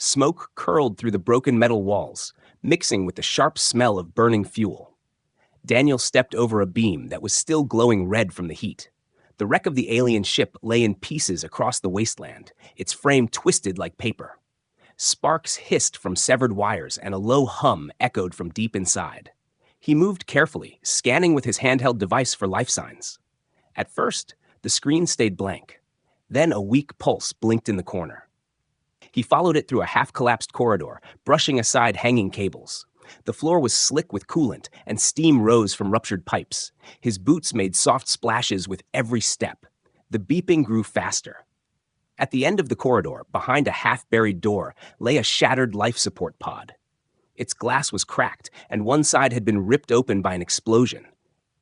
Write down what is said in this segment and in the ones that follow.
Smoke curled through the broken metal walls, mixing with the sharp smell of burning fuel. Daniel stepped over a beam that was still glowing red from the heat. The wreck of the alien ship lay in pieces across the wasteland, its frame twisted like paper. Sparks hissed from severed wires and a low hum echoed from deep inside. He moved carefully, scanning with his handheld device for life signs. At first, the screen stayed blank. Then a weak pulse blinked in the corner. He followed it through a half-collapsed corridor, brushing aside hanging cables. The floor was slick with coolant, and steam rose from ruptured pipes. His boots made soft splashes with every step. The beeping grew faster. At the end of the corridor, behind a half-buried door, lay a shattered life support pod. Its glass was cracked, and one side had been ripped open by an explosion.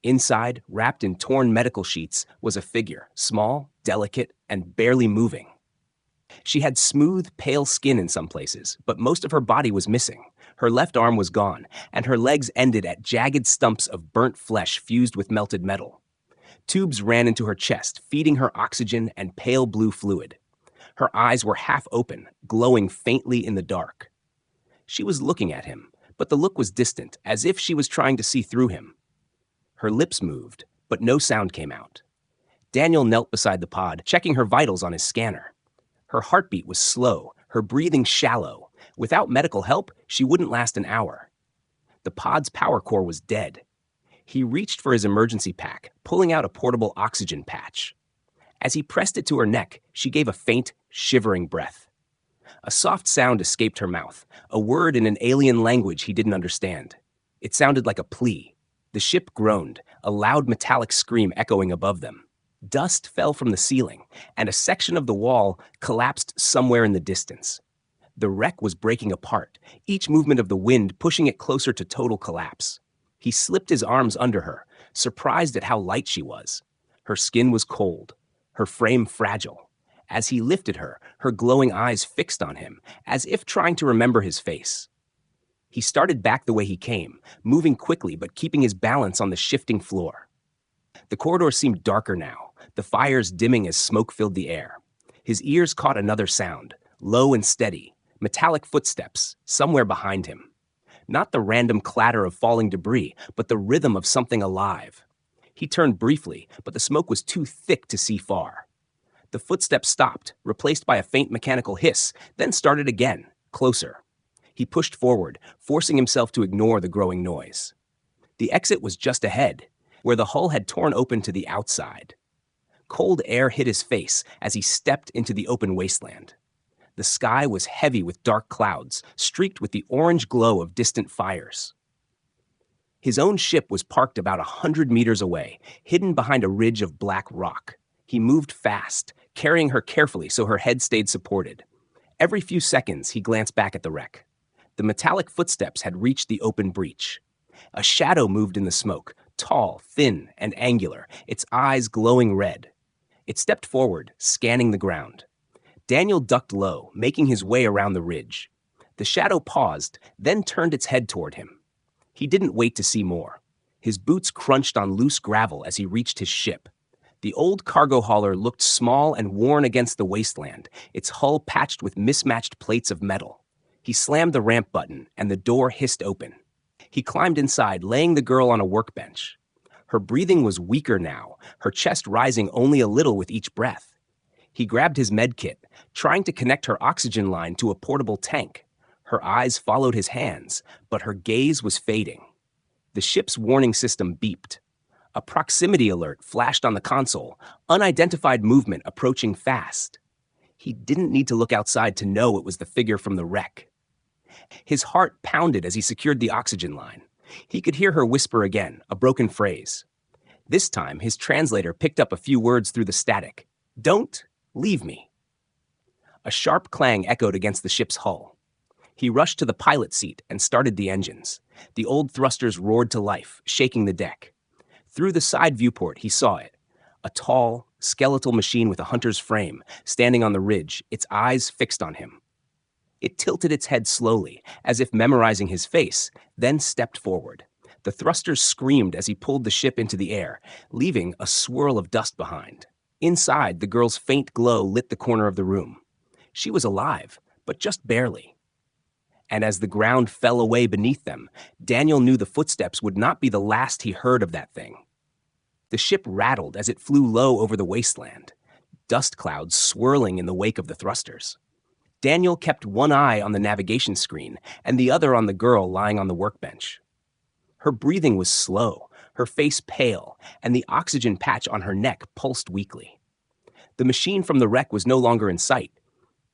Inside, wrapped in torn medical sheets, was a figure, small, delicate, and barely moving. She had smooth, pale skin in some places, but most of her body was missing. Her left arm was gone, and her legs ended at jagged stumps of burnt flesh fused with melted metal. Tubes ran into her chest, feeding her oxygen and pale blue fluid. Her eyes were half open, glowing faintly in the dark. She was looking at him, but the look was distant, as if she was trying to see through him. Her lips moved, but no sound came out. Daniel knelt beside the pod, checking her vitals on his scanner. Her heartbeat was slow, her breathing shallow. Without medical help, she wouldn't last an hour. The pod's power core was dead. He reached for his emergency pack, pulling out a portable oxygen patch. As he pressed it to her neck, she gave a faint, shivering breath. A soft sound escaped her mouth, a word in an alien language he didn't understand. It sounded like a plea. The ship groaned, a loud metallic scream echoing above them. Dust fell from the ceiling, and a section of the wall collapsed somewhere in the distance. The wreck was breaking apart, each movement of the wind pushing it closer to total collapse. He slipped his arms under her, surprised at how light she was. Her skin was cold, her frame fragile. As he lifted her, her glowing eyes fixed on him, as if trying to remember his face. He started back the way he came, moving quickly but keeping his balance on the shifting floor. The corridor seemed darker now, the fires dimming as smoke filled the air. His ears caught another sound, low and steady, metallic footsteps, somewhere behind him. Not the random clatter of falling debris, but the rhythm of something alive. He turned briefly, but the smoke was too thick to see far. The footsteps stopped, replaced by a faint mechanical hiss, then started again, closer. He pushed forward, forcing himself to ignore the growing noise. The exit was just ahead, where the hull had torn open to the outside. Cold air hit his face as he stepped into the open wasteland. The sky was heavy with dark clouds, streaked with the orange glow of distant fires. His own ship was parked about 100 meters away, hidden behind a ridge of black rock. He moved fast, carrying her carefully so her head stayed supported. Every few seconds, he glanced back at the wreck. The metallic footsteps had reached the open breach. A shadow moved in the smoke, tall, thin, and angular, its eyes glowing red. It stepped forward, scanning the ground. Daniel ducked low, making his way around the ridge. The shadow paused, then turned its head toward him. He didn't wait to see more. His boots crunched on loose gravel as he reached his ship. The old cargo hauler looked small and worn against the wasteland, its hull patched with mismatched plates of metal. He slammed the ramp button, and the door hissed open. He climbed inside, laying the girl on a workbench. Her breathing was weaker now, her chest rising only a little with each breath. He grabbed his med kit, trying to connect her oxygen line to a portable tank. Her eyes followed his hands, but her gaze was fading. The ship's warning system beeped. A proximity alert flashed on the console, unidentified movement approaching fast. He didn't need to look outside to know it was the figure from the wreck. His heart pounded as he secured the oxygen line. He could hear her whisper again, a broken phrase. This time, his translator picked up a few words through the static. "Don't leave me." A sharp clang echoed against the ship's hull. He rushed to the pilot seat and started the engines. The old thrusters roared to life, shaking the deck. Through the side viewport, he saw it. A tall, skeletal machine with a hunter's frame, standing on the ridge, its eyes fixed on him. It tilted its head slowly, as if memorizing his face, then stepped forward. The thrusters screamed as he pulled the ship into the air, leaving a swirl of dust behind. Inside, the girl's faint glow lit the corner of the room. She was alive, but just barely. And as the ground fell away beneath them, Daniel knew the footsteps would not be the last he heard of that thing. The ship rattled as it flew low over the wasteland, dust clouds swirling in the wake of the thrusters. Daniel kept one eye on the navigation screen and the other on the girl lying on the workbench. Her breathing was slow, her face pale, and the oxygen patch on her neck pulsed weakly. The machine from the wreck was no longer in sight,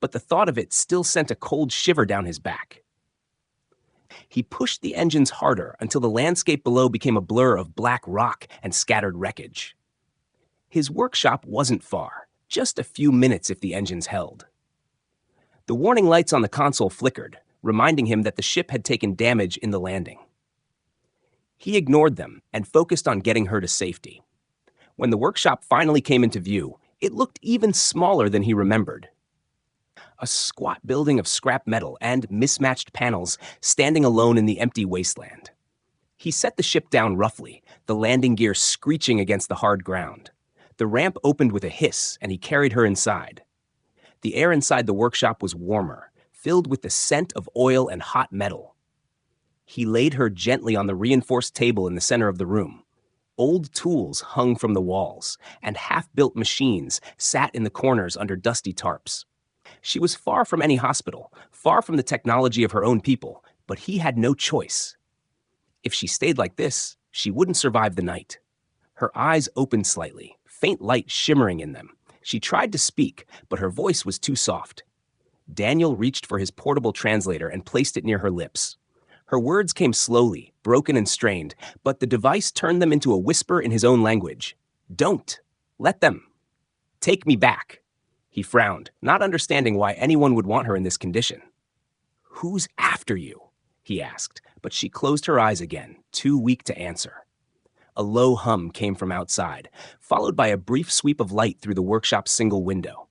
but the thought of it still sent a cold shiver down his back. He pushed the engines harder until the landscape below became a blur of black rock and scattered wreckage. His workshop wasn't far, just a few minutes if the engines held. The warning lights on the console flickered, reminding him that the ship had taken damage in the landing. He ignored them and focused on getting her to safety. When the workshop finally came into view, it looked even smaller than he remembered. A squat building of scrap metal and mismatched panels standing alone in the empty wasteland. He set the ship down roughly, the landing gear screeching against the hard ground. The ramp opened with a hiss, and he carried her inside. The air inside the workshop was warmer, filled with the scent of oil and hot metal. He laid her gently on the reinforced table in the center of the room. Old tools hung from the walls, and half-built machines sat in the corners under dusty tarps. She was far from any hospital, far from the technology of her own people, but he had no choice. If she stayed like this, she wouldn't survive the night. Her eyes opened slightly, faint light shimmering in them. She tried to speak, but her voice was too soft. Daniel reached for his portable translator and placed it near her lips. Her words came slowly, broken and strained, but the device turned them into a whisper in his own language. Don't. Let them. Take me back. He frowned, not understanding why anyone would want her in this condition. Who's after you? He asked, but she closed her eyes again, too weak to answer. A low hum came from outside, followed by a brief sweep of light through the workshop's single window.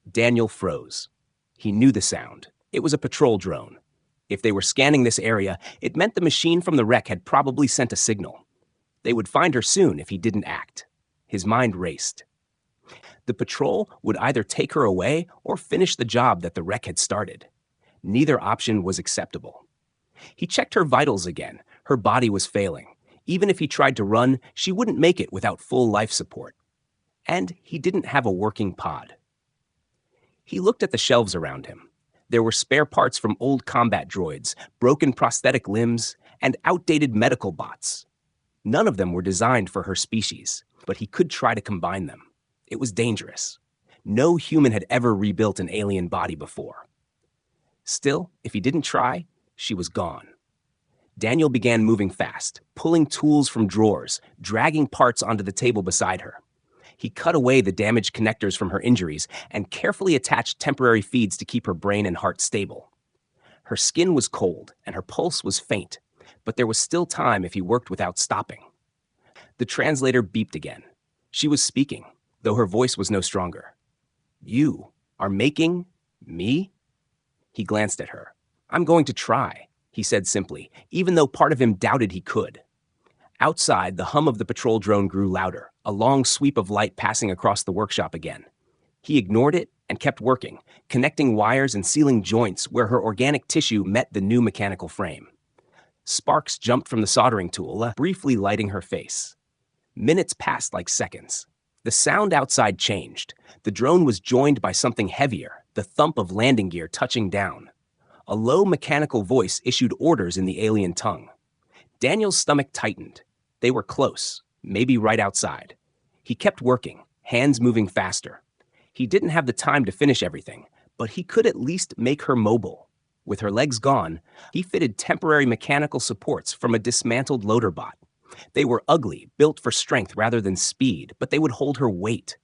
Daniel froze. He knew the sound. It was a patrol drone. If they were scanning this area, it meant the machine from the wreck had probably sent a signal. They would find her soon if he didn't act. His mind raced. The patrol would either take her away or finish the job that the wreck had started. Neither option was acceptable. He checked her vitals again. Her body was failing. Even if he tried to run, she wouldn't make it without full life support. And he didn't have a working pod. He looked at the shelves around him. There were spare parts from old combat droids, broken prosthetic limbs, and outdated medical bots. None of them were designed for her species, but he could try to combine them. It was dangerous. No human had ever rebuilt an alien body before. Still, if he didn't try, she was gone. Daniel began moving fast, pulling tools from drawers, dragging parts onto the table beside her. He cut away the damaged connectors from her injuries and carefully attached temporary feeds to keep her brain and heart stable. Her skin was cold and her pulse was faint, but there was still time if he worked without stopping. The translator beeped again. She was speaking, though her voice was no stronger. You are making me? He glanced at her. I'm going to try, he said simply, even though part of him doubted he could. Outside, the hum of the patrol drone grew louder, a long sweep of light passing across the workshop again. He ignored it and kept working, connecting wires and sealing joints where her organic tissue met the new mechanical frame. Sparks jumped from the soldering tool, briefly lighting her face. Minutes passed like seconds. The sound outside changed. The drone was joined by something heavier, the thump of landing gear touching down. A low mechanical voice issued orders in the alien tongue. Daniel's stomach tightened. They were close, maybe right outside. He kept working, hands moving faster. He didn't have the time to finish everything, but he could at least make her mobile. With her legs gone, he fitted temporary mechanical supports from a dismantled loader bot. They were ugly, built for strength rather than speed, but they would hold her weight.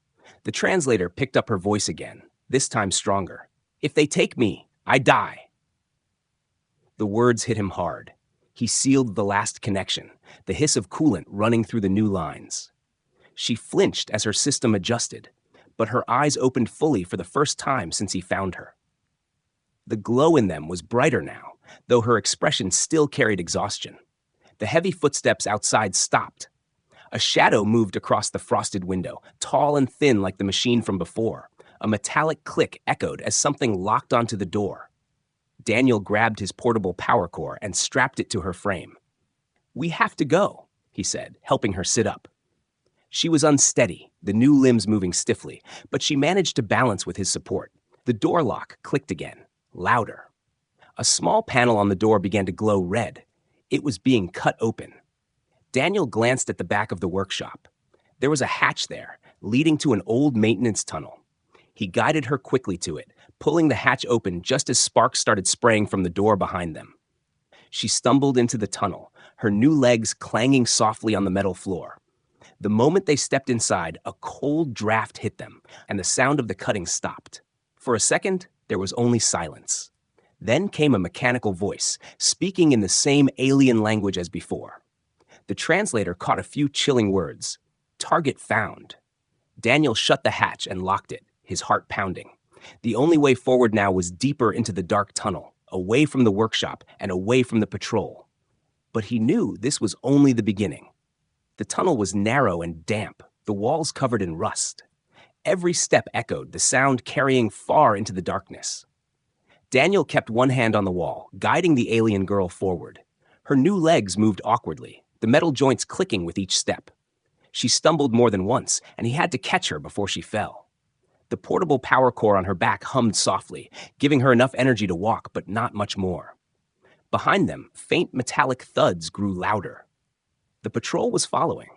The translator picked up her voice again, this time stronger. If they take me, I die. The words hit him hard. He sealed the last connection, the hiss of coolant running through the new lines. She flinched as her system adjusted, but her eyes opened fully for the first time since he found her. The glow in them was brighter now, though her expression still carried exhaustion. The heavy footsteps outside stopped. A shadow moved across the frosted window, tall and thin like the machine from before. A metallic click echoed as something locked onto the door. Daniel grabbed his portable power core and strapped it to her frame. "We have to go," he said, helping her sit up. She was unsteady, the new limbs moving stiffly, but she managed to balance with his support. The door lock clicked again, louder. A small panel on the door began to glow red. It was being cut open. Daniel glanced at the back of the workshop. There was a hatch there, leading to an old maintenance tunnel. He guided her quickly to it, pulling the hatch open just as sparks started spraying from the door behind them. She stumbled into the tunnel, her new legs clanging softly on the metal floor. The moment they stepped inside, a cold draft hit them, and the sound of the cutting stopped. For a second, there was only silence. Then came a mechanical voice, speaking in the same alien language as before. The translator caught a few chilling words. "Target found." Daniel shut the hatch and locked it, his heart pounding. The only way forward now was deeper into the dark tunnel, away from the workshop and away from the patrol. But he knew this was only the beginning. The tunnel was narrow and damp, the walls covered in rust. Every step echoed, the sound carrying far into the darkness. Daniel kept one hand on the wall, guiding the alien girl forward. Her new legs moved awkwardly, the metal joints clicking with each step. She stumbled more than once, and he had to catch her before she fell. The portable power core on her back hummed softly, giving her enough energy to walk, but not much more. Behind them, faint metallic thuds grew louder. The patrol was following.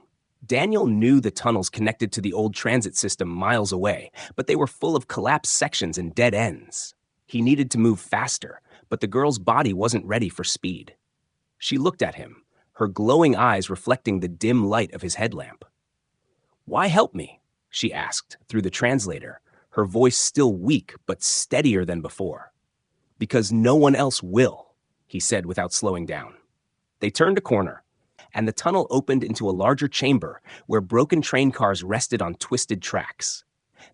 Daniel knew the tunnels connected to the old transit system miles away, but they were full of collapsed sections and dead ends. He needed to move faster, but the girl's body wasn't ready for speed. She looked at him, her glowing eyes reflecting the dim light of his headlamp. "Why help me?" she asked through the translator, her voice still weak but steadier than before. "Because no one else will," he said without slowing down. They turned a corner, and the tunnel opened into a larger chamber where broken train cars rested on twisted tracks.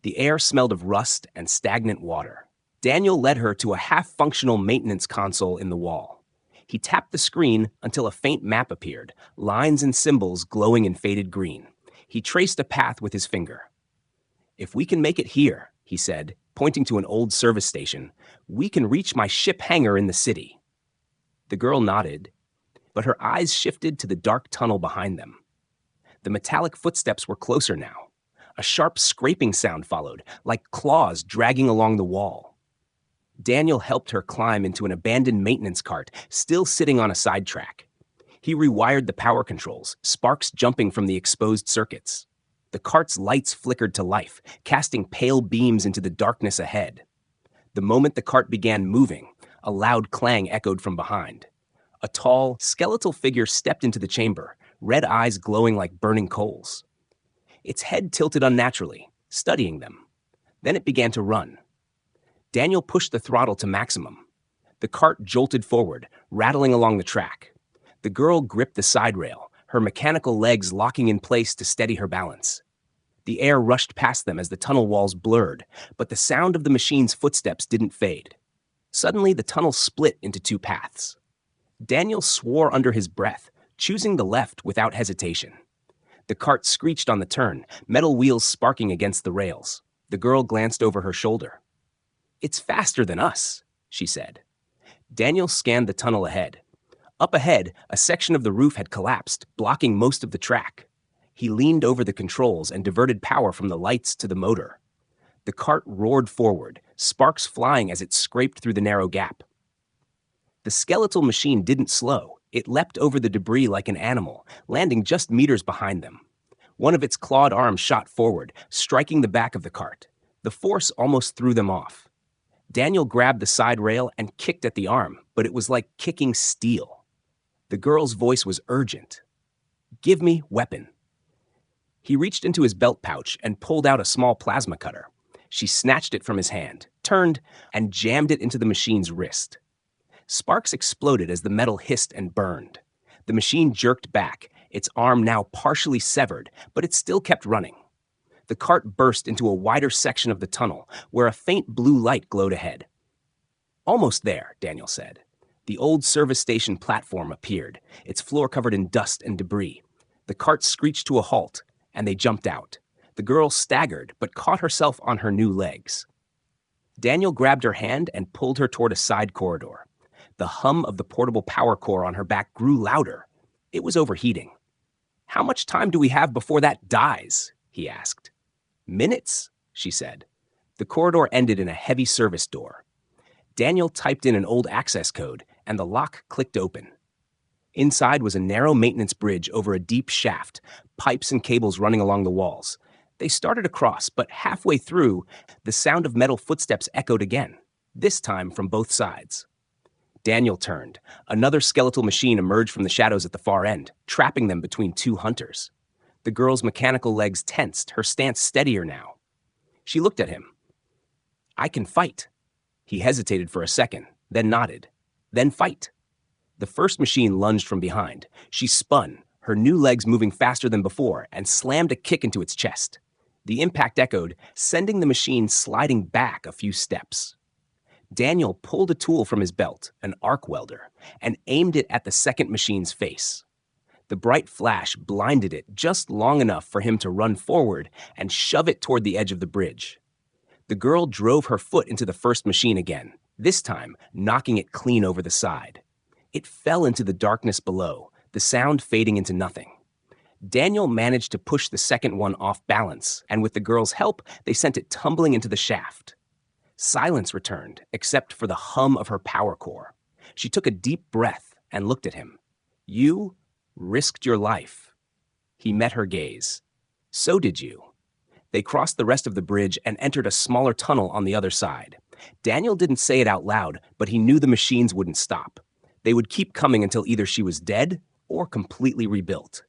The air smelled of rust and stagnant water. Daniel led her to a half-functional maintenance console in the wall. He tapped the screen until a faint map appeared, lines and symbols glowing in faded green. He traced a path with his finger. "If we can make it here," he said, pointing to an old service station, "we can reach my ship hangar in the city." The girl nodded, but her eyes shifted to the dark tunnel behind them. The metallic footsteps were closer now. A sharp scraping sound followed, like claws dragging along the wall. Daniel helped her climb into an abandoned maintenance cart, still sitting on a sidetrack. He rewired the power controls, sparks jumping from the exposed circuits. The cart's lights flickered to life, casting pale beams into the darkness ahead. The moment the cart began moving, a loud clang echoed from behind. A tall, skeletal figure stepped into the chamber, red eyes glowing like burning coals. Its head tilted unnaturally, studying them. Then it began to run. Daniel pushed the throttle to maximum. The cart jolted forward, rattling along the track. The girl gripped the side rail, her mechanical legs locking in place to steady her balance. The air rushed past them as the tunnel walls blurred, but the sound of the machine's footsteps didn't fade. Suddenly, the tunnel split into two paths. Daniel swore under his breath, choosing the left without hesitation. The cart screeched on the turn, metal wheels sparking against the rails. The girl glanced over her shoulder. "It's faster than us," she said. Daniel scanned the tunnel ahead. Up ahead, a section of the roof had collapsed, blocking most of the track. He leaned over the controls and diverted power from the lights to the motor. The cart roared forward, sparks flying as it scraped through the narrow gap. The skeletal machine didn't slow. It leapt over the debris like an animal, landing just meters behind them. One of its clawed arms shot forward, striking the back of the cart. The force almost threw them off. Daniel grabbed the side rail and kicked at the arm, but it was like kicking steel. The girl's voice was urgent. "Give me weapon." He reached into his belt pouch and pulled out a small plasma cutter. She snatched it from his hand, turned, and jammed it into the machine's wrist. Sparks exploded as the metal hissed and burned. The machine jerked back, its arm now partially severed, but it still kept running. The cart burst into a wider section of the tunnel, where a faint blue light glowed ahead. "Almost there," Daniel said. The old service station platform appeared, its floor covered in dust and debris. The cart screeched to a halt, and they jumped out. The girl staggered, but caught herself on her new legs. Daniel grabbed her hand and pulled her toward a side corridor. The hum of the portable power core on her back grew louder. It was overheating. "How much time do we have before that dies?" he asked. "Minutes," she said. The corridor ended in a heavy service door. Daniel typed in an old access code, and the lock clicked open. Inside was a narrow maintenance bridge over a deep shaft, pipes and cables running along the walls. They started across, but halfway through, the sound of metal footsteps echoed again, this time from both sides. Daniel turned. Another skeletal machine emerged from the shadows at the far end, trapping them between two hunters. The girl's mechanical legs tensed, her stance steadier now. She looked at him. "I can fight." He hesitated for a second, then nodded. "Then fight." The first machine lunged from behind. She spun, her new legs moving faster than before, and slammed a kick into its chest. The impact echoed, sending the machine sliding back a few steps. Daniel pulled a tool from his belt, an arc welder, and aimed it at the second machine's face. The bright flash blinded it just long enough for him to run forward and shove it toward the edge of the bridge. The girl drove her foot into the first machine again, this time knocking it clean over the side. It fell into the darkness below, the sound fading into nothing. Daniel managed to push the second one off balance, and with the girl's help, they sent it tumbling into the shaft. Silence returned, except for the hum of her power core. She took a deep breath and looked at him. "You risked your life." He met her gaze. "So did you." They crossed the rest of the bridge and entered a smaller tunnel on the other side. Daniel didn't say it out loud, but he knew the machines wouldn't stop. They would keep coming until either she was dead or completely rebuilt.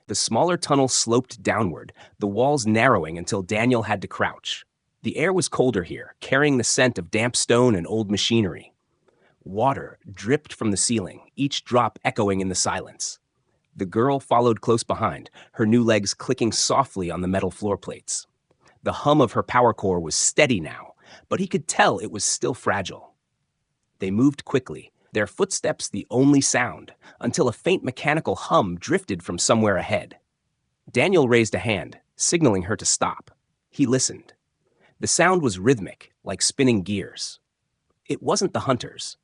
The smaller tunnel sloped downward, the walls narrowing until Daniel had to crouch. The air was colder here, carrying the scent of damp stone and old machinery. Water dripped from the ceiling, each drop echoing in the silence. The girl followed close behind, her new legs clicking softly on the metal floor plates. The hum of her power core was steady now, but he could tell it was still fragile. They moved quickly, their footsteps the only sound, until a faint mechanical hum drifted from somewhere ahead. Daniel raised a hand, signaling her to stop. He listened. The sound was rhythmic, like spinning gears. It wasn't the hunters.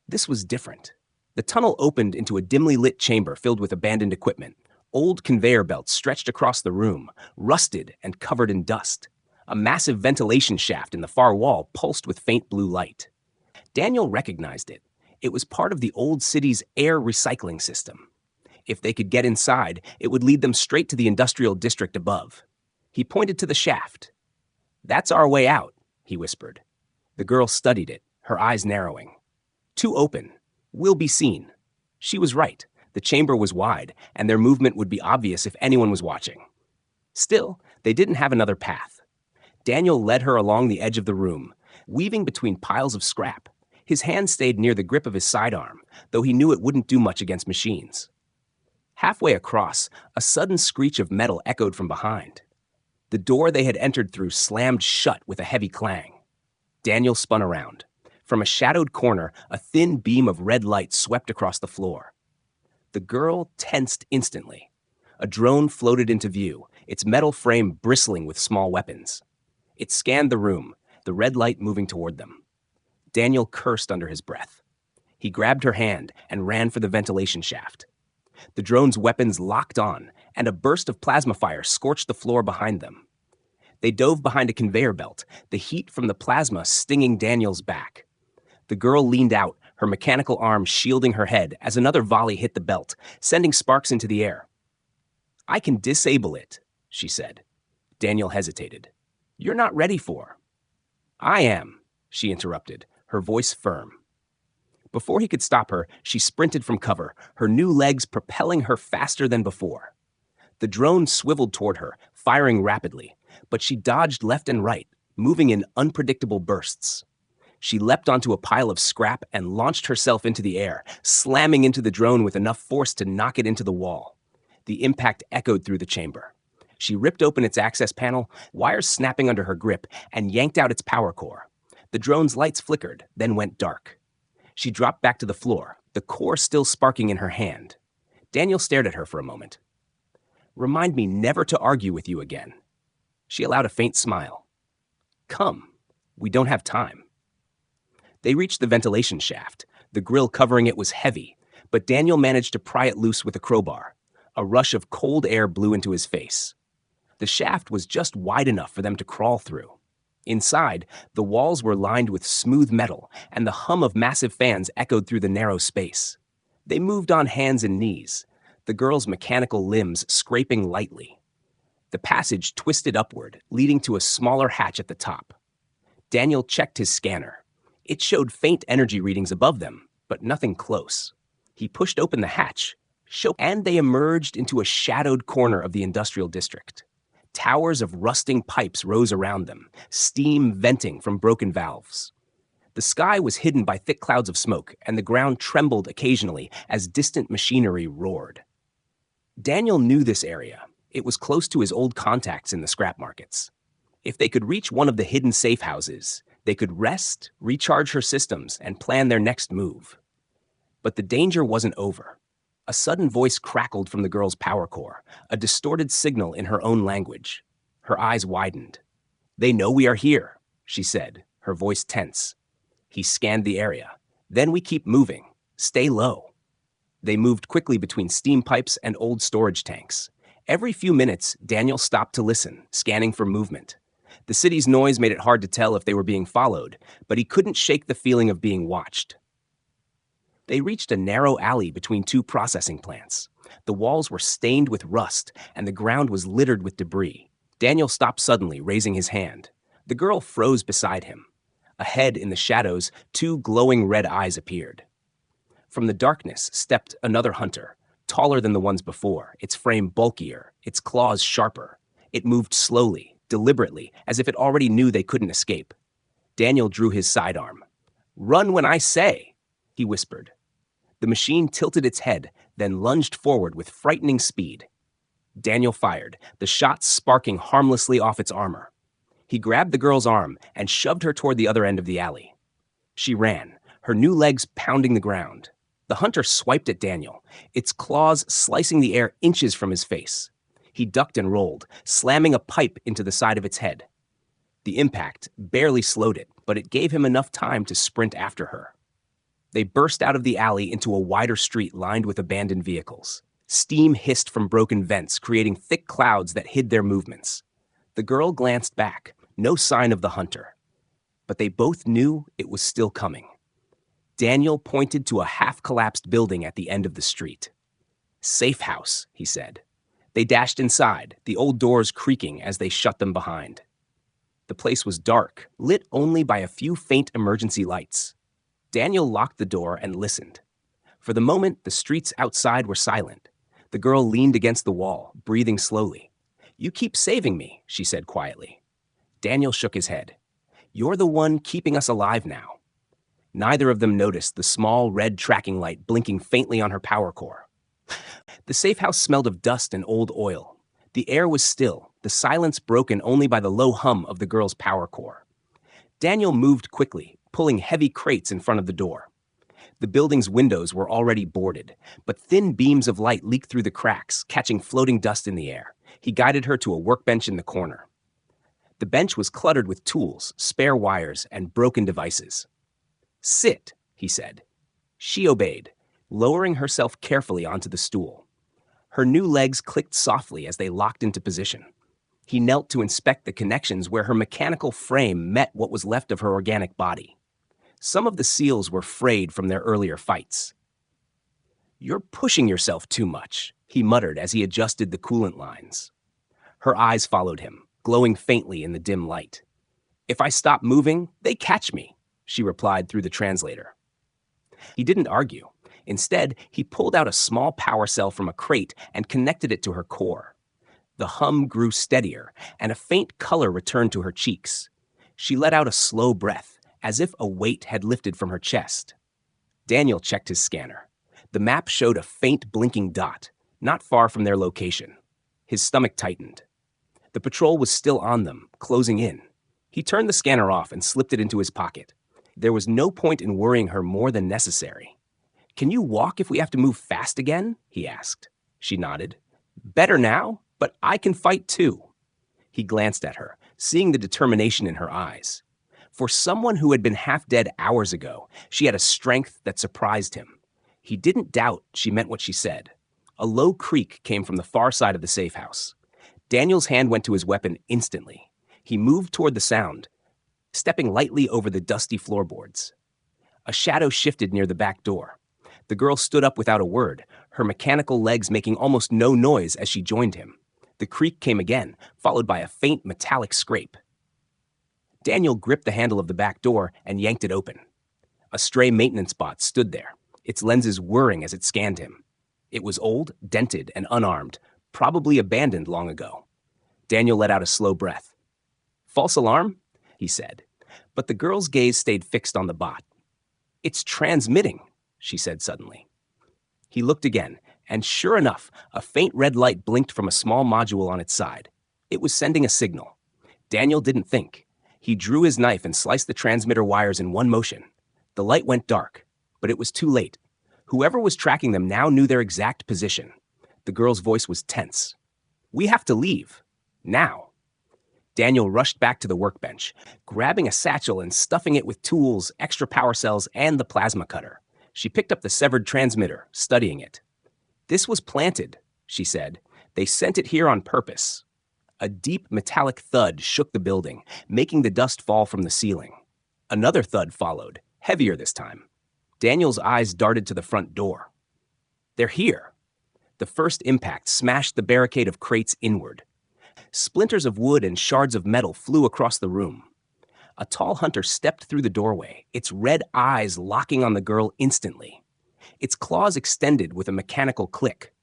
This was different. The tunnel opened into a dimly lit chamber filled with abandoned equipment. Old conveyor belts stretched across the room, rusted and covered in dust. A massive ventilation shaft in the far wall pulsed with faint blue light. Daniel recognized it. It was part of the old city's air recycling system. If they could get inside, it would lead them straight to the industrial district above. He pointed to the shaft. "That's our way out," he whispered. The girl studied it, her eyes narrowing. "Too open. We'll be seen." She was right. The chamber was wide, and their movement would be obvious if anyone was watching. Still, they didn't have another path. Daniel led her along the edge of the room, weaving between piles of scrap. His hand stayed near the grip of his sidearm, though he knew it wouldn't do much against machines. Halfway across, a sudden screech of metal echoed from behind. The door they had entered through slammed shut with a heavy clang. Daniel spun around. From a shadowed corner, a thin beam of red light swept across the floor. The girl tensed instantly. A drone floated into view, its metal frame bristling with small weapons. It scanned the room, the red light moving toward them. Daniel cursed under his breath. He grabbed her hand and ran for the ventilation shaft. The drone's weapons locked on, and a burst of plasma fire scorched the floor behind them. They dove behind a conveyor belt, the heat from the plasma stinging Daniel's back. The girl leaned out, her mechanical arm shielding her head as another volley hit the belt, sending sparks into the air. "I can disable it," she said. Daniel hesitated. "You're not ready for." "I am," she interrupted, her voice firm. Before he could stop her, she sprinted from cover, her new legs propelling her faster than before. The drone swiveled toward her, firing rapidly, but she dodged left and right, moving in unpredictable bursts. She leapt onto a pile of scrap and launched herself into the air, slamming into the drone with enough force to knock it into the wall. The impact echoed through the chamber. She ripped open its access panel, wires snapping under her grip, and yanked out its power core. The drone's lights flickered, then went dark. She dropped back to the floor, the core still sparking in her hand. Daniel stared at her for a moment. "Remind me never to argue with you again." She allowed a faint smile. "Come." We don't have time. They reached the ventilation shaft. The grill covering it was heavy, but Daniel managed to pry it loose with a crowbar. A rush of cold air blew into his face. The shaft was just wide enough for them to crawl through. Inside, the walls were lined with smooth metal, and the hum of massive fans echoed through the narrow space. They moved on hands and knees, the girl's mechanical limbs scraping lightly. The passage twisted upward, leading to a smaller hatch at the top. Daniel checked his scanner. It showed faint energy readings above them, but nothing close. He pushed open the hatch, and they emerged into a shadowed corner of the industrial district. Towers of rusting pipes rose around them, steam venting from broken valves. The sky was hidden by thick clouds of smoke, and the ground trembled occasionally as distant machinery roared. Daniel knew this area. It was close to his old contacts in the scrap markets. If they could reach one of the hidden safe houses, they could rest, recharge her systems, and plan their next move. But the danger wasn't over. A sudden voice crackled from the girl's power core, a distorted signal in her own language. Her eyes widened. "They know we are here," she said, her voice tense. He scanned the area. "Then we keep moving. Stay low." They moved quickly between steam pipes and old storage tanks. Every few minutes, Daniel stopped to listen, scanning for movement. The city's noise made it hard to tell if they were being followed, but he couldn't shake the feeling of being watched. They reached a narrow alley between two processing plants. The walls were stained with rust, and the ground was littered with debris. Daniel stopped suddenly, raising his hand. The girl froze beside him. Ahead in the shadows, two glowing red eyes appeared. From the darkness stepped another hunter, taller than the ones before, its frame bulkier, its claws sharper. It moved slowly, deliberately, as if it already knew they couldn't escape. Daniel drew his sidearm. "Run when I say," he whispered. The machine tilted its head, then lunged forward with frightening speed. Daniel fired, the shot sparking harmlessly off its armor. He grabbed the girl's arm and shoved her toward the other end of the alley. She ran, her new legs pounding the ground. The hunter swiped at Daniel, its claws slicing the air inches from his face. He ducked and rolled, slamming a pipe into the side of its head. The impact barely slowed it, but it gave him enough time to sprint after her. They burst out of the alley into a wider street lined with abandoned vehicles. Steam hissed from broken vents, creating thick clouds that hid their movements. The girl glanced back, no sign of the hunter. But they both knew it was still coming. Daniel pointed to a half-collapsed building at the end of the street. "Safe house," he said. They dashed inside, the old doors creaking as they shut them behind. The place was dark, lit only by a few faint emergency lights. Daniel locked the door and listened. For the moment, the streets outside were silent. The girl leaned against the wall, breathing slowly. "You keep saving me," she said quietly. Daniel shook his head. "You're the one keeping us alive now." Neither of them noticed the small red tracking light blinking faintly on her power core. The safe house smelled of dust and old oil. The air was still, the silence broken only by the low hum of the girl's power core. Daniel moved quickly, pulling heavy crates in front of the door. The building's windows were already boarded, but thin beams of light leaked through the cracks, catching floating dust in the air. He guided her to a workbench in the corner. The bench was cluttered with tools, spare wires, and broken devices. "Sit," he said. She obeyed, lowering herself carefully onto the stool. Her new legs clicked softly as they locked into position. He knelt to inspect the connections where her mechanical frame met what was left of her organic body. Some of the seals were frayed from their earlier fights. "You're pushing yourself too much," he muttered as he adjusted the coolant lines. Her eyes followed him, glowing faintly in the dim light. "If I stop moving, they catch me," she replied through the translator. He didn't argue. Instead, he pulled out a small power cell from a crate and connected it to her core. The hum grew steadier, and a faint color returned to her cheeks. She let out a slow breath, as if a weight had lifted from her chest. Daniel checked his scanner. The map showed a faint blinking dot, not far from their location. His stomach tightened. The patrol was still on them, closing in. He turned the scanner off and slipped it into his pocket. There was no point in worrying her more than necessary. "Can you walk if we have to move fast again?" he asked. She nodded. "Better now, but I can fight too." He glanced at her, seeing the determination in her eyes. For someone who had been half dead hours ago, she had a strength that surprised him. He didn't doubt she meant what she said. A low creak came from the far side of the safe house. Daniel's hand went to his weapon instantly. He moved toward the sound, stepping lightly over the dusty floorboards. A shadow shifted near the back door. The girl stood up without a word, her mechanical legs making almost no noise as she joined him. The creak came again, followed by a faint metallic scrape. Daniel gripped the handle of the back door and yanked it open. A stray maintenance bot stood there, its lenses whirring as it scanned him. It was old, dented, and unarmed, probably abandoned long ago. Daniel let out a slow breath. "False alarm?" he said, but the girl's gaze stayed fixed on the bot. "It's transmitting," she said suddenly. He looked again, and sure enough, a faint red light blinked from a small module on its side. It was sending a signal. Daniel didn't think. He drew his knife and sliced the transmitter wires in one motion. The light went dark, but it was too late. Whoever was tracking them now knew their exact position. The girl's voice was tense. "We have to leave. Now." Daniel rushed back to the workbench, grabbing a satchel and stuffing it with tools, extra power cells, and the plasma cutter. She picked up the severed transmitter, studying it. "This was planted," she said. "They sent it here on purpose." A deep metallic thud shook the building, making the dust fall from the ceiling. Another thud followed, heavier this time. Daniel's eyes darted to the front door. "They're here." The first impact smashed the barricade of crates inward. Splinters of wood and shards of metal flew across the room. A tall hunter stepped through the doorway, its red eyes locking on the girl instantly. Its claws extended with a mechanical click.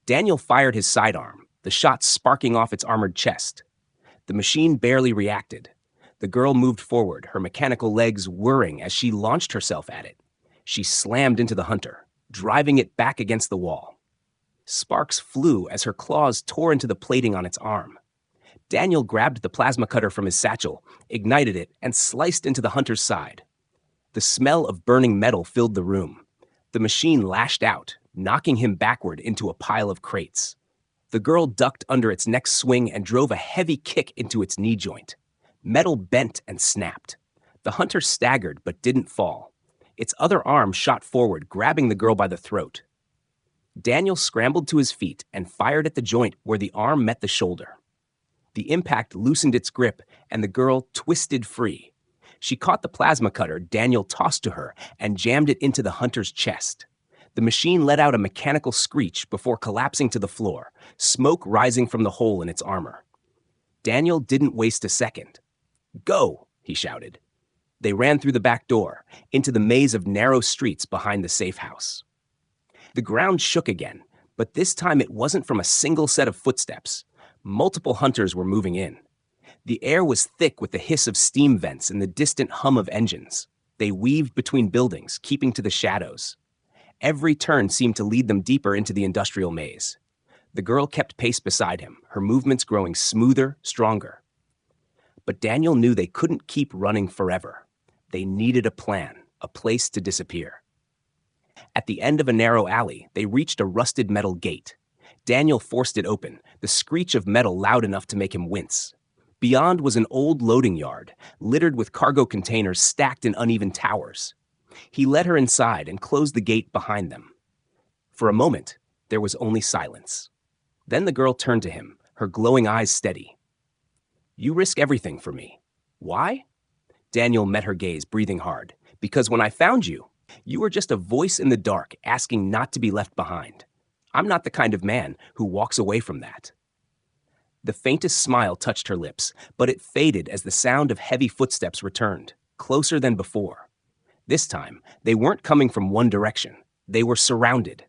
Daniel fired his sidearm, the shot sparking off its armored chest. The machine barely reacted. The girl moved forward, her mechanical legs whirring as she launched herself at it. She slammed into the hunter, driving it back against the wall. Sparks flew as her claws tore into the plating on its arm. Daniel grabbed the plasma cutter from his satchel, ignited it, and sliced into the hunter's side. The smell of burning metal filled the room. The machine lashed out, knocking him backward into a pile of crates. The girl ducked under its next swing and drove a heavy kick into its knee joint. Metal bent and snapped. The hunter staggered but didn't fall. Its other arm shot forward, grabbing the girl by the throat. Daniel scrambled to his feet and fired at the joint where the arm met the shoulder. The impact loosened its grip, and the girl twisted free. She caught the plasma cutter Daniel tossed to her and jammed it into the hunter's chest. The machine let out a mechanical screech before collapsing to the floor, smoke rising from the hole in its armor. Daniel didn't waste a second. "Go!" he shouted. They ran through the back door, into the maze of narrow streets behind the safe house. The ground shook again, but this time it wasn't from a single set of footsteps. Multiple hunters were moving in. The air was thick with the hiss of steam vents and the distant hum of engines. They weaved between buildings, keeping to the shadows. Every turn seemed to lead them deeper into the industrial maze. The girl kept pace beside him, her movements growing smoother, stronger. But Daniel knew they couldn't keep running forever. They needed a plan, a place to disappear. At the end of a narrow alley, they reached a rusted metal gate. Daniel forced it open, the screech of metal loud enough to make him wince. Beyond was an old loading yard, littered with cargo containers stacked in uneven towers. He led her inside and closed the gate behind them. For a moment, there was only silence. Then the girl turned to him, her glowing eyes steady. "You risk everything for me. Why?" Daniel met her gaze, breathing hard. "Because when I found you, you were just a voice in the dark asking not to be left behind. I'm not the kind of man who walks away from that." The faintest smile touched her lips, but it faded as the sound of heavy footsteps returned, closer than before. This time, they weren't coming from one direction. They were surrounded.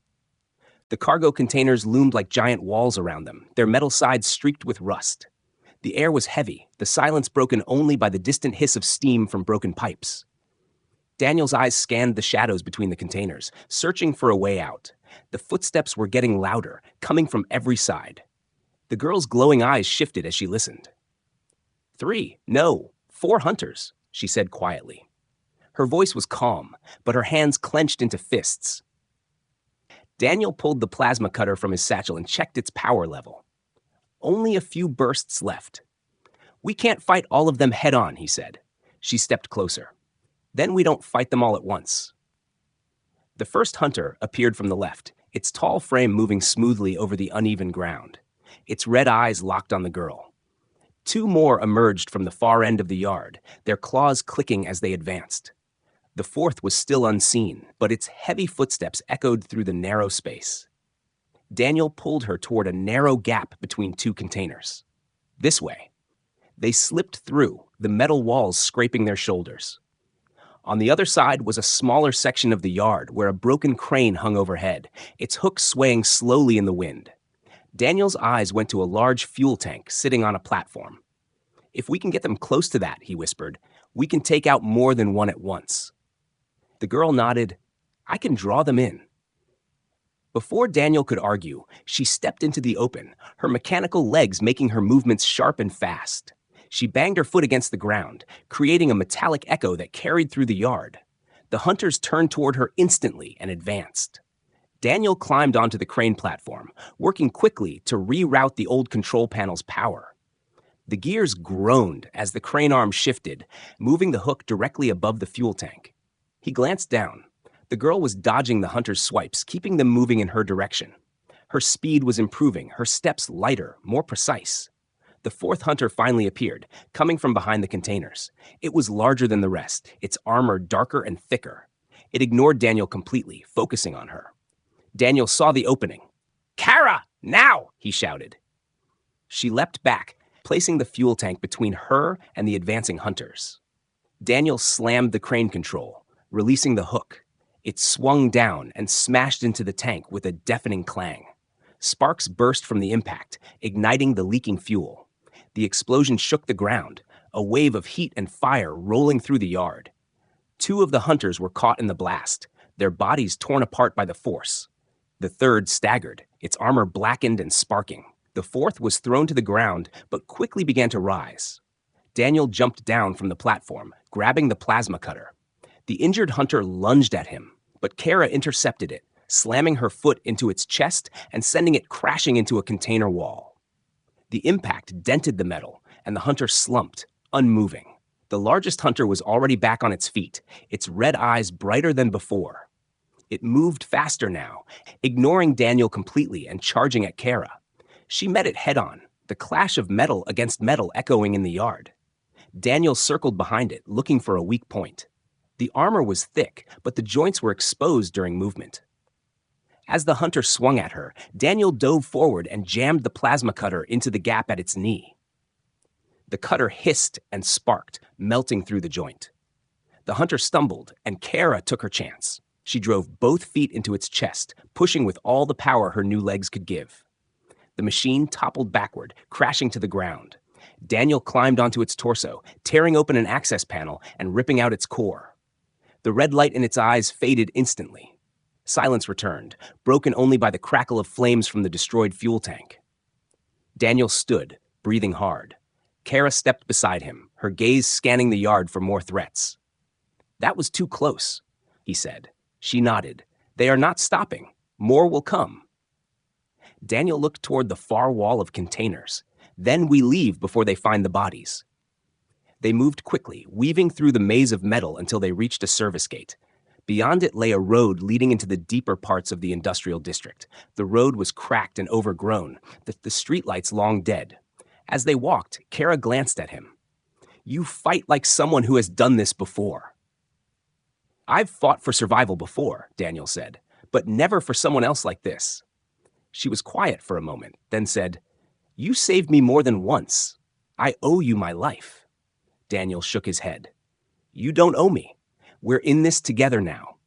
The cargo containers loomed like giant walls around them, their metal sides streaked with rust. The air was heavy, the silence broken only by the distant hiss of steam from broken pipes. Daniel's eyes scanned the shadows between the containers, searching for a way out. The footsteps were getting louder, coming from every side. The girl's glowing eyes shifted as she listened. 3, no, 4 hunters, she said quietly. Her voice was calm, but her hands clenched into fists. Daniel pulled the plasma cutter from his satchel and checked its power level. Only a few bursts left. "We can't fight all of them head on," he said. She stepped closer. Then we don't fight them all at once. The first hunter appeared from the left, its tall frame moving smoothly over the uneven ground. Its red eyes locked on the girl. Two more emerged from the far end of the yard, their claws clicking as they advanced. The fourth was still unseen, but its heavy footsteps echoed through the narrow space. Daniel pulled her toward a narrow gap between two containers. This way. They slipped through, the metal walls scraping their shoulders. On the other side was a smaller section of the yard where a broken crane hung overhead, its hook swaying slowly in the wind. Daniel's eyes went to a large fuel tank sitting on a platform. "If we can get them close to that," he whispered, "we can take out more than one at once." The girl nodded. "I can draw them in." Before Daniel could argue, she stepped into the open, her mechanical legs making her movements sharp and fast. She banged her foot against the ground, creating a metallic echo that carried through the yard. The hunters turned toward her instantly and advanced. Daniel climbed onto the crane platform, working quickly to reroute the old control panel's power. The gears groaned as the crane arm shifted, moving the hook directly above the fuel tank. He glanced down. The girl was dodging the hunter's swipes, keeping them moving in her direction. Her speed was improving, her steps lighter, more precise. The fourth hunter finally appeared, coming from behind the containers. It was larger than the rest, its armor darker and thicker. It ignored Daniel completely, focusing on her. Daniel saw the opening. "Kara, now!" he shouted. She leapt back, placing the fuel tank between her and the advancing hunters. Daniel slammed the crane control, releasing the hook. It swung down and smashed into the tank with a deafening clang. Sparks burst from the impact, igniting the leaking fuel. The explosion shook the ground, a wave of heat and fire rolling through the yard. Two of the hunters were caught in the blast, their bodies torn apart by the force. The third staggered, its armor blackened and sparking. The fourth was thrown to the ground, but quickly began to rise. Daniel jumped down from the platform, grabbing the plasma cutter. The injured hunter lunged at him, but Kara intercepted it, slamming her foot into its chest and sending it crashing into a container wall. The impact dented the metal, and the hunter slumped, unmoving. The largest hunter was already back on its feet, its red eyes brighter than before. It moved faster now, ignoring Daniel completely and charging at Kara. She met it head-on, the clash of metal against metal echoing in the yard. Daniel circled behind it, looking for a weak point. The armor was thick, but the joints were exposed during movement. As the hunter swung at her, Daniel dove forward and jammed the plasma cutter into the gap at its knee. The cutter hissed and sparked, melting through the joint. The hunter stumbled, and Kara took her chance. She drove both feet into its chest, pushing with all the power her new legs could give. The machine toppled backward, crashing to the ground. Daniel climbed onto its torso, tearing open an access panel and ripping out its core. The red light in its eyes faded instantly. Silence returned, broken only by the crackle of flames from the destroyed fuel tank. Daniel stood, breathing hard. Kara stepped beside him, her gaze scanning the yard for more threats. "That was too close," he said. She nodded. "They are not stopping. More will come." Daniel looked toward the far wall of containers. "Then we leave before they find the bodies." They moved quickly, weaving through the maze of metal until they reached a service gate. Beyond it lay a road leading into the deeper parts of the industrial district. The road was cracked and overgrown, the streetlights long dead. As they walked, Kara glanced at him. "You fight like someone who has done this before." "I've fought for survival before," Daniel said, "but never for someone else like this." She was quiet for a moment, then said, "You saved me more than once. I owe you my life." Daniel shook his head. "You don't owe me. We're in this together now."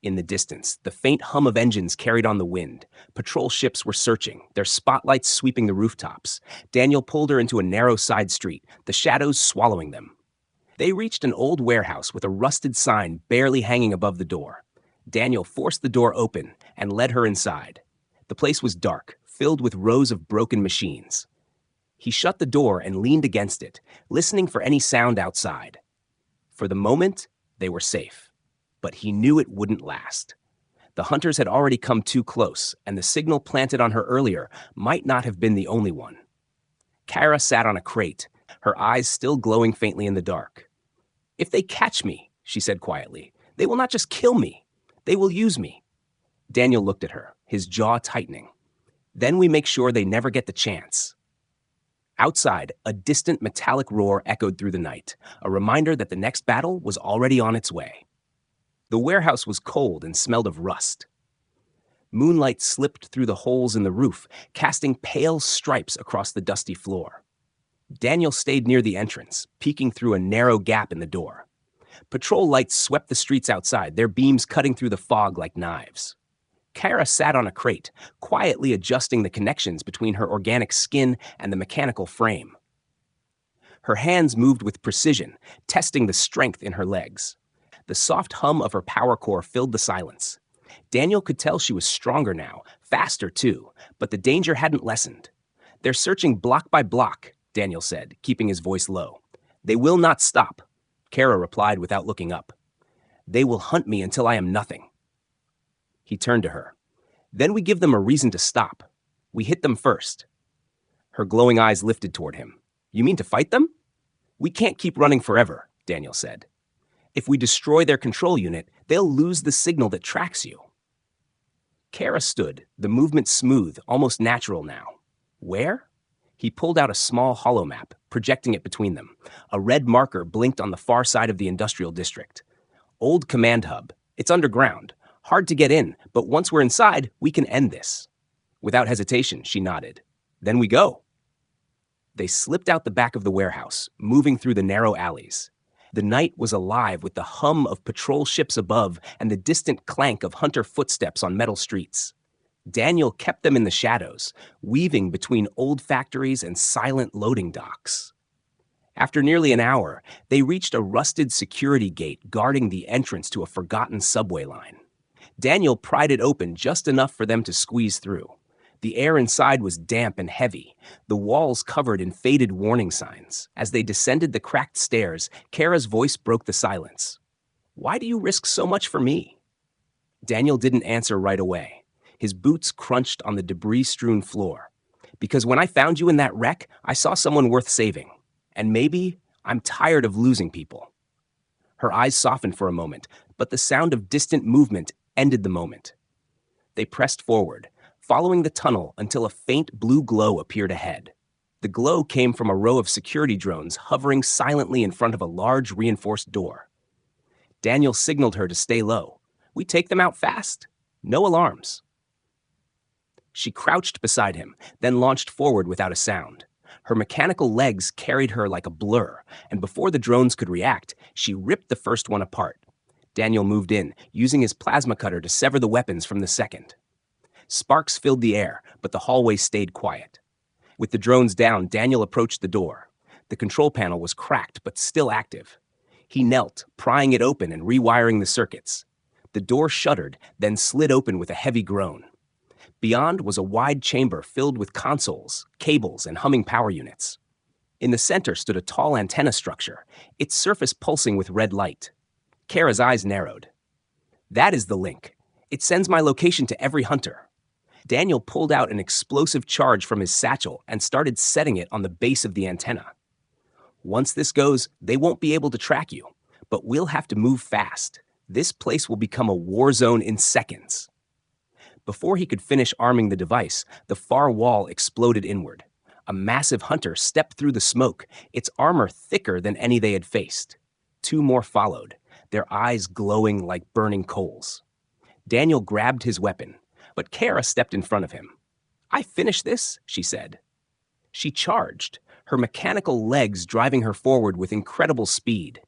In the distance, the faint hum of engines carried on the wind. Patrol ships were searching, their spotlights sweeping the rooftops. Daniel pulled her into a narrow side street, the shadows swallowing them. They reached an old warehouse with a rusted sign barely hanging above the door. Daniel forced the door open and led her inside. The place was dark, filled with rows of broken machines. He shut the door and leaned against it, listening for any sound outside. For the moment, they were safe. But he knew it wouldn't last. The hunters had already come too close, and the signal planted on her earlier might not have been the only one. Kara sat on a crate, her eyes still glowing faintly in the dark. If they catch me, she said quietly, they will not just kill me. They will use me. Daniel looked at her, his jaw tightening. Then we make sure they never get the chance. Outside, a distant metallic roar echoed through the night, a reminder that the next battle was already on its way. The warehouse was cold and smelled of rust. Moonlight slipped through the holes in the roof, casting pale stripes across the dusty floor. Daniel stayed near the entrance, peeking through a narrow gap in the door. Patrol lights swept the streets outside, their beams cutting through the fog like knives. Kara sat on a crate, quietly adjusting the connections between her organic skin and the mechanical frame. Her hands moved with precision, testing the strength in her legs. The soft hum of her power core filled the silence. Daniel could tell she was stronger now, faster too, but the danger hadn't lessened. They're searching block by block, Daniel said, keeping his voice low. They will not stop, Kara replied without looking up. They will hunt me until I am nothing. He turned to her. Then we give them a reason to stop. We hit them first. Her glowing eyes lifted toward him. You mean to fight them? We can't keep running forever, Daniel said. If we destroy their control unit, they'll lose the signal that tracks you. Kara stood, the movement smooth, almost natural now. Where? He pulled out a small holo map, projecting it between them. A red marker blinked on the far side of the industrial district. Old command hub. It's underground. Hard to get in, but once we're inside, we can end this. Without hesitation, she nodded. Then we go. They slipped out the back of the warehouse, moving through the narrow alleys. The night was alive with the hum of patrol ships above and the distant clank of hunter footsteps on metal streets. Daniel kept them in the shadows, weaving between old factories and silent loading docks. After nearly an hour, they reached a rusted security gate guarding the entrance to a forgotten subway line. Daniel pried it open just enough for them to squeeze through. The air inside was damp and heavy, the walls covered in faded warning signs. As they descended the cracked stairs, Kara's voice broke the silence. Why do you risk so much for me? Daniel didn't answer right away. His boots crunched on the debris-strewn floor. Because when I found you in that wreck, I saw someone worth saving. And maybe I'm tired of losing people. Her eyes softened for a moment, but the sound of distant movement ended the moment. They pressed forward, following the tunnel until a faint blue glow appeared ahead. The glow came from a row of security drones hovering silently in front of a large reinforced door. Daniel signaled her to stay low. We take them out fast. No alarms. She crouched beside him, then launched forward without a sound. Her mechanical legs carried her like a blur, and before the drones could react, she ripped the first one apart. Daniel moved in, using his plasma cutter to sever the weapons from the second. Sparks filled the air, but the hallway stayed quiet. With the drones down, Daniel approached the door. The control panel was cracked, but still active. He knelt, prying it open and rewiring the circuits. The door shuddered, then slid open with a heavy groan. Beyond was a wide chamber filled with consoles, cables, and humming power units. In the center stood a tall antenna structure, its surface pulsing with red light. Kara's eyes narrowed. That is the link. It sends my location to every hunter. Daniel pulled out an explosive charge from his satchel and started setting it on the base of the antenna. Once this goes, they won't be able to track you, but we'll have to move fast. This place will become a war zone in seconds. Before he could finish arming the device, the far wall exploded inward. A massive hunter stepped through the smoke, its armor thicker than any they had faced. Two more followed, their eyes glowing like burning coals. Daniel grabbed his weapon, but Kara stepped in front of him. I finished this, she said. She charged, her mechanical legs driving her forward with incredible speed.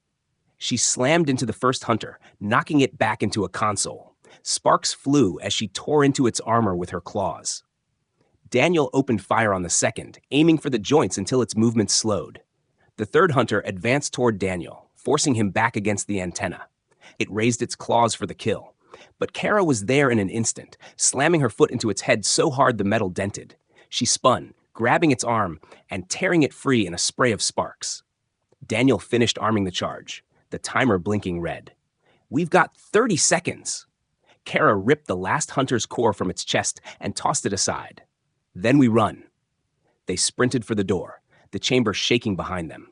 She slammed into the first hunter, knocking it back into a console. Sparks flew as she tore into its armor with her claws. Daniel opened fire on the second, aiming for the joints until its movement slowed. The third hunter advanced toward Daniel, forcing him back against the antenna. It raised its claws for the kill. But Kara was there in an instant, slamming her foot into its head so hard the metal dented. She spun, grabbing its arm and tearing it free in a spray of sparks. Daniel finished arming the charge, the timer blinking red. We've got 30 seconds. Kara ripped the last hunter's core from its chest and tossed it aside. Then we run. They sprinted for the door, the chamber shaking behind them.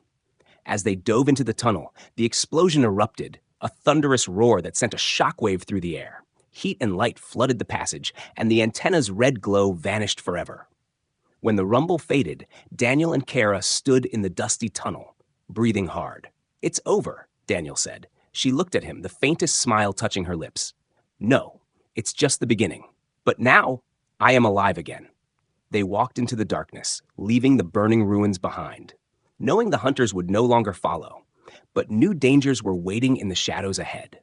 As they dove into the tunnel, the explosion erupted, a thunderous roar that sent a shockwave through the air. Heat and light flooded the passage, and the antenna's red glow vanished forever. When the rumble faded, Daniel and Kara stood in the dusty tunnel, breathing hard. "It's over," Daniel said. She looked at him, the faintest smile touching her lips. "No, it's just the beginning. But now, I am alive again." They walked into the darkness, leaving the burning ruins behind, knowing the hunters would no longer follow. But new dangers were waiting in the shadows ahead.